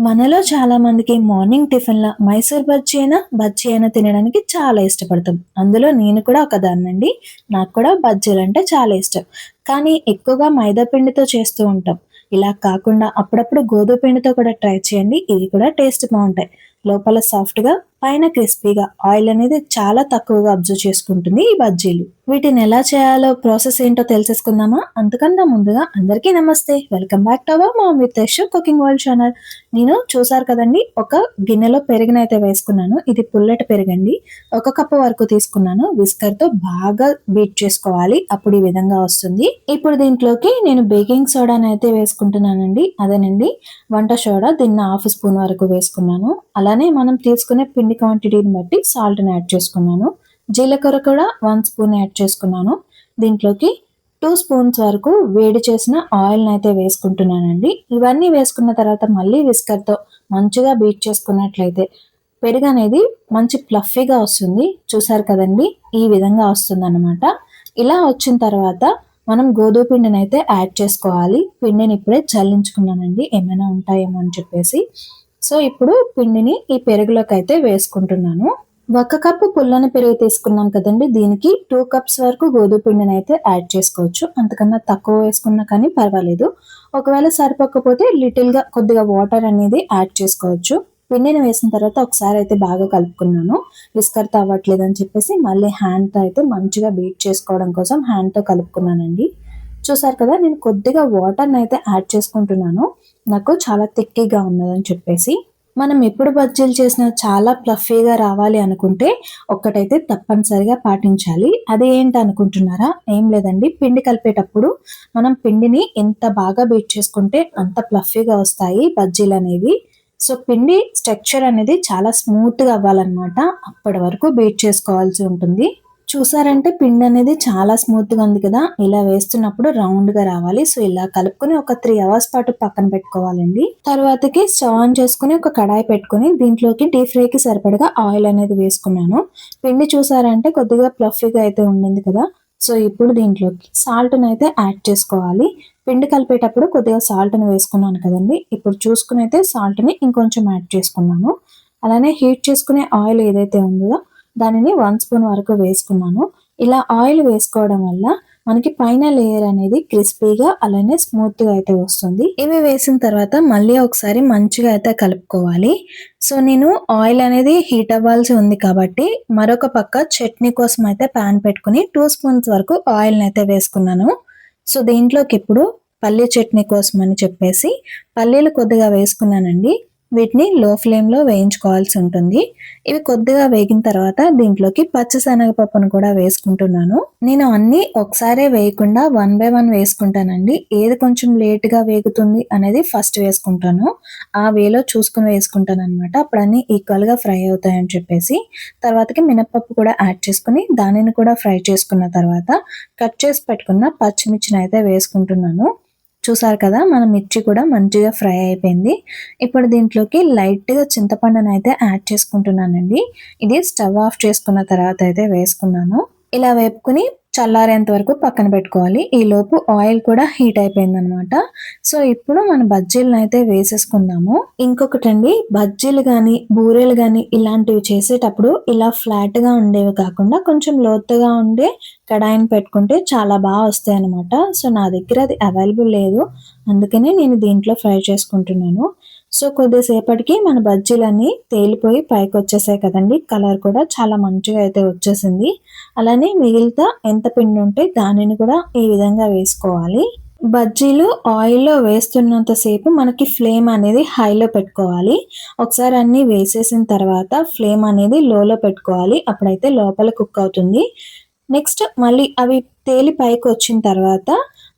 మనలో చాలా మందికి మార్నింగ్ టిఫిన్‌ల మైసూర్ బజ్జీ అయినా తినడానికి చాలా ఇష్టపడతాం. అందులో నేను కూడా ఒకదాన్నండి. నాకు కూడా బజ్జీలంటే చాలా ఇష్టం. కానీ ఎక్కువగా మైదా పిండితో చేస్తూ ఉంటాం. ఇలా కాకుండా అప్పుడప్పుడు గోధుమ పిండితో కూడా ట్రై చేయండి. ఇవి కూడా టేస్ట్ బావుంటాయి. లోపల సాఫ్ట్‌గా, పైన క్రిస్పీగా ఆయిల్ అనేది చాలా తక్కువగా అబ్జర్వ్ చేసుకుంటుంది ఈ బజ్జీలు. వీటిని ఎలా చేయాలో ప్రాసెస్ ఏంటో తెలిసేసుకుందామా? అంతకన్నా ముందుగా అందరికీ నమస్తే. Welcome back to our ma'am with Yash cooking world channel. నేను చూసారు కదండీ! ఒక గిన్నెలో పెరుగునైతే వేసుకున్నాను. ఇది పుల్లటి పెరుగండి. ఒక కప్పు వరకు తీసుకున్నాను. విస్కర్‌తో బాగా బీట్ చేసుకోవాలి. అప్పుడు ఈ విధంగా వస్తుంది. ఇప్పుడు దీంట్లోకి నేను బేకింగ్ సోడానైతే వేసుకుంటున్నానండి. అదేనండి వంట సోడా. దీన్ని హాఫ్ స్పూన్ వరకు వేసుకున్నాను. అలానే మనం తీసుకునే పిండి క్వాంటిటీని బట్టి సాల్ట్‌ని యాడ్ చేసుకున్నాను. జీలకర్ర కూడా 1 స్పూన్ యాడ్ చేసుకున్నాను. దీంట్లోకి 2 స్పూన్స్ వరకు వేడి చేసిన ఆయిల్‌నైతే వేసుకుంటున్నానండి. ఇవన్నీ వేసుకున్న తర్వాత మళ్ళీ విస్కర్‌తో మంచిగా బీట్ చేసుకున్నట్లయితే పెరుగనేది మంచి ఫ్లఫీగా వస్తుంది. చూసారు కదండీ! ఈ విధంగా వస్తుందన్నమాట. ఇలా వచ్చిన తర్వాత మనం గోధుమ పిండినైతే యాడ్ చేసుకోవాలి. పిండిని ఇప్పుడే చల్లించుకున్నానండి. ఏమైనా ఉంటాయేమో అని చెప్పేసి. సో, ఇప్పుడు పిండిని ఈ పెరుగులోకైతే వేసుకుంటున్నాను. ఒక కప్పు పుల్లని పెరుగు తీసుకున్నాం కదండీ! దీనికి 2 కప్స్ వరకు గోధుమ పిండినైతే యాడ్ చేసుకోవచ్చు. అంతకన్నా తక్కువ వేసుకున్నా కానీ పర్వాలేదు. ఒకవేళ సరిపోకపోతే లిటిల్‌గా కొద్దిగా వాటర్ అనేది యాడ్ చేసుకోవచ్చు. పిండిని వేసిన తర్వాత ఒకసారి అయితే బాగా కలుపుకున్నాను. విస్కర్‌తో అవ్వట్లేదని చెప్పేసి మళ్ళీ హ్యాండ్‌తో అయితే మంచిగా బీట్ చేసుకోవడం కోసం హ్యాండ్‌తో కలుపుకున్నానండి. చూసారు కదా! నేను కొద్దిగా వాటర్‌నైతే యాడ్ చేసుకుంటున్నాను. నాకు చాలా థిక్కీగా ఉన్నదని చెప్పేసి. మనం ఎప్పుడు బజ్జీలు చేసినా చాలా ఫ్లఫీగా రావాలి అనుకుంటే ఒక్కటైతే తప్పనిసరిగా పాటించాలి. అది ఏంటనుకుంటున్నారా? ఏం లేదండి. పిండి కలిపేటప్పుడు మనం పిండిని ఎంత బాగా బీట్ చేసుకుంటే అంత ఫ్లఫీగా వస్తాయి బజ్జీలనేవి. సో, పిండి స్ట్రక్చర్ అనేది చాలా స్మూత్‌గా అవ్వాలనమాట. అప్పటి వరకు బీట్ చేసుకోవాల్సి ఉంటుంది. చూసారంటే పిండనేది చాలా స్మూత్‌గా ఉంది కదా! ఇలా వేస్తున్నప్పుడు రౌండ్‌గా రావాలి. సో, ఇలా కలుపుకొని ఒక 3 అవర్స్ పాటు పక్కన పెట్టుకోవాలండి. తర్వాతకి స్టవ్ ఆన్ చేసుకొని ఒక కడాయి పెట్టుకొని దీంట్లోకి డీప్ ఫ్రైకి సరిపడగా ఆయిల్ అనేది వేసుకున్నాను. పిండి చూసారంటే కొద్దిగా ఫ్లఫీగా అయితే ఉండింది కదా! సో, ఇప్పుడు దీంట్లోకి సాల్ట్‌నైతే యాడ్ చేసుకోవాలి. పిండి కలిపేటప్పుడు కొద్దిగా సాల్ట్‌ని వేసుకున్నాను కదండీ! ఇప్పుడు చూసుకొనైతే సాల్ట్‌ని ఇంకొంచెం యాడ్ చేసుకున్నాను. అలానే హీట్ చేసుకునే ఆయిల్ ఏదైతే ఉందో దానిని 1 స్పూన్ వరకు వేసుకున్నాను. ఇలా ఆయిల్ వేసుకోవడం వల్ల మనకి పైన లేయర్ అనేది క్రిస్పీగా అలానే స్మూత్‌గా అయితే వస్తుంది. ఇవి వేసిన తర్వాత మళ్ళీ ఒకసారి మంచిగా అయితే కలుపుకోవాలి. సో, నేను ఆయిల్ అనేది హీట్ అవ్వాల్సి ఉంది కాబట్టి మరొక పక్క చట్నీ కోసం అయితే పాన్ పెట్టుకొని 2 స్పూన్స్ వరకు ఆయిల్‌నైతే వేసుకున్నాను. సో, దీంట్లోకి ఇప్పుడు పల్లీ చట్నీ కోసం అని చెప్పేసి పల్లీలు కొద్దిగా వేసుకున్నానండి. వీటిని లో ఫ్లేమ్‌లో వేయించుకోవాల్సి ఉంటుంది. ఇవి కొద్దిగా వేగిన తర్వాత దీంట్లోకి పచ్చిశనగపప్పును కూడా వేసుకుంటున్నాను. నేను అన్నీ ఒకసారే వేయకుండా వన్ బై వన్ వేసుకుంటానండి. ఏది కొంచెం లేట్‌గా వేగుతుంది అనేది ఫస్ట్ వేసుకుంటాను. ఆ వేలో చూసుకొని వేసుకుంటాననమాట. అప్పుడు అన్నీ ఈక్వల్‌గా ఫ్రై అవుతాయని చెప్పేసి. తర్వాతకి మినపప్పు కూడా యాడ్ చేసుకొని దానిని కూడా ఫ్రై చేసుకున్న తర్వాత కట్ చేసి పెట్టుకున్న పచ్చిమిర్చినైతే వేసుకుంటున్నాను. చూసారు కదా! మన మిర్చి కూడా మంచిగా ఫ్రై అయిపోయింది. ఇప్పుడు దీంట్లోకి లైట్‌గా చింతపండునైతే యాడ్ చేసుకుంటున్నానండి. ఇది స్టవ్ ఆఫ్ చేసుకున్న తర్వాత అయితే వేసుకున్నాను. ఇలా వేపుకొని చల్లారేంత వరకు పక్కన పెట్టుకోవాలి. ఈలోపు ఆయిల్ కూడా హీట్ అయిపోయిందనమాట. సో, ఇప్పుడు మన బజ్జీలనైతే వేసేసుకుందాము. ఇంకొకటండి బజ్జీలు గానీ, బూరెలు గానీ ఇలాంటివి చేసేటప్పుడు ఇలా ఫ్లాట్‌గా ఉండేవి కాకుండా కొంచెం లోతుగా ఉండే కడాయిని పెట్టుకుంటే చాలా వస్తాయనమాట. సో, నా దగ్గర అది అవైలబుల్ లేదు. అందుకనే నేను దీంట్లో ఫ్రై చేసుకుంటున్నాను. సో, కొద్దిసేపటికి మన బజ్జీలన్నీ తేలిపోయి పైకొచ్చేసాయి కదండీ! కలర్ కూడా చాలా మంచిగా అయితే వచ్చేసింది. అలానే మిగిలిత ఎంత పిండుంటే దానిని కూడా ఈ విధంగా వేసుకోవాలి. బజ్జీలు ఆయిల్‌లో వేస్తున్నంత సేపు మనకి ఫ్లేమ్ అనేది హైలో పెట్టుకోవాలి. ఒకసారి అన్నీ వేసేసిన తర్వాత ఫ్లేమ్ అనేది లోలో పెట్టుకోవాలి. అప్పుడైతే లోపల కుక్ అవుతుంది. నెక్స్ట్ మళ్ళీ అవి తేలి పైకొచ్చిన తర్వాత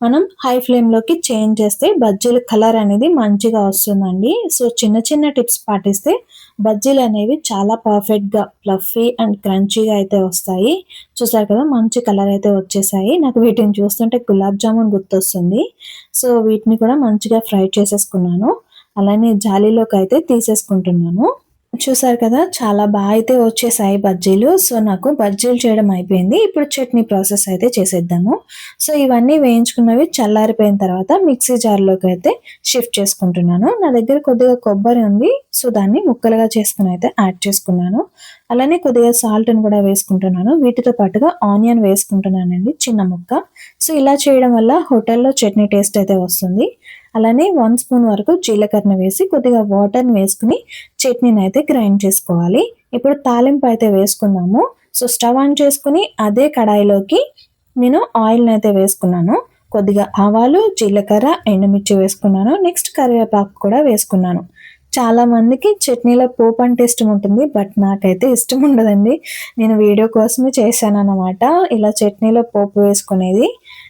మనం హై ఫ్లేమ్‌లోకి చేంజ్ చేస్తే బజ్జీల కలర్ అనేది మంచిగా వస్తుందండి. సో, చిన్న చిన్న టిప్స్ పాటిస్తే బజ్జీలనేవి చాలా పర్ఫెక్ట్‌గా ఫ్లఫీ అండ్ క్రంచీగా అయితే వస్తాయి. చూసారు కదా! మంచి కలర్ అయితే వచ్చేసాయి. నాకు వీటిని చూస్తుంటే గులాబ్ జామున్ గుర్తొస్తుంది. సో, వీటిని కూడా మంచిగా ఫ్రై చేసేసుకున్నాను. అలానే జాలీలోకైతే తీసేసుకుంటున్నాను. చూసారు కదా! చాలా అయితే వచ్చేసాయి బజ్జీలు. సో, నాకు బజ్జీలు చేయడం అయిపోయింది. ఇప్పుడు చట్నీ ప్రాసెస్ అయితే చేసేద్దాము. సో, ఇవన్నీ వేయించుకున్నవి చల్లారిపోయిన తర్వాత మిక్సీ జార్‌లోకైతే షిఫ్ట్ చేసుకుంటున్నాను. నా దగ్గర కొద్దిగా కొబ్బరి ఉంది. సో, దాన్ని ముక్కలుగా చేసుకొని అయితే యాడ్ చేసుకున్నాను. అలానే కొద్దిగా సాల్ట్‌ని కూడా వేసుకుంటున్నాను. వీటితో పాటుగా ఆనియన్ వేసుకుంటున్నానండి చిన్న ముక్క. సో, ఇలా చేయడం వల్ల హోటల్‌లో చట్నీ టేస్ట్ అయితే వస్తుంది. అలానే 1 స్పూన్ వరకు జీలకర్ర వేసి కొద్దిగా వాటర్‌ని వేసుకొని చట్నీనైతే గ్రైండ్ చేసుకోవాలి. ఇప్పుడు తాలింపు అయితే వేసుకుందాము. సో, స్టవ్ ఆన్ చేసుకొని అదే కడాయిలోకి నేను ఆయిల్‌నైతే వేసుకున్నాను. కొద్దిగా ఆవాలు, జీలకర్ర, ఎండుమిర్చి వేసుకున్నాను. నెక్స్ట్ కరివేపాకు కూడా వేసుకున్నాను. చాలా మందికి చట్నీలో పోపు అంటే ఇష్టముంటుంది. బట్ నాకైతే ఇష్టముండదండి. నేను వీడియో కోసమే చేశాననమాట. ఇలా చట్నీలో పోపు వేసుకునేది.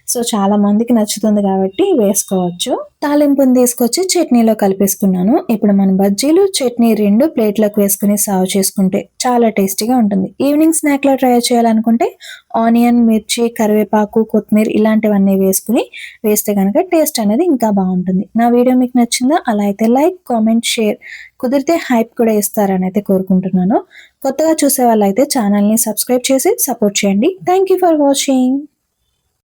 సో, చాలా మందికి నచ్చుతుంది కాబట్టి వేసుకోవచ్చు. తాలింపుని తీసుకొచ్చి చట్నీలో కలిపేసుకున్నాను. ఇప్పుడు మన బజ్జీలు, చట్నీ 2 ప్లేట్‌లోకి వేసుకొని సర్వ్ చేసుకుంటే చాలా టేస్టీగా ఉంటుంది. ఈవినింగ్ స్నాక్‌లో ట్రై చేయాలనుకుంటే ఆనియన్, మిర్చి, కరివేపాకు, కొత్తిమీర ఇలాంటివన్నీ వేస్తే గనక టేస్ట్ అనేది ఇంకా బావుంటుంది. నా వీడియో మీకు నచ్చిందా? అలా అయితే లైక్, కామెంట్, షేర్ కుదిరితే హైప్ కూడా ఇస్తారని అయితే కోరుకుంటున్నాను. కొత్తగా చూసే వాళ్ళైతే ఛానల్‌ని సబ్స్క్రైబ్ చేసి సపోర్ట్ చేయండి. Thank you for watching.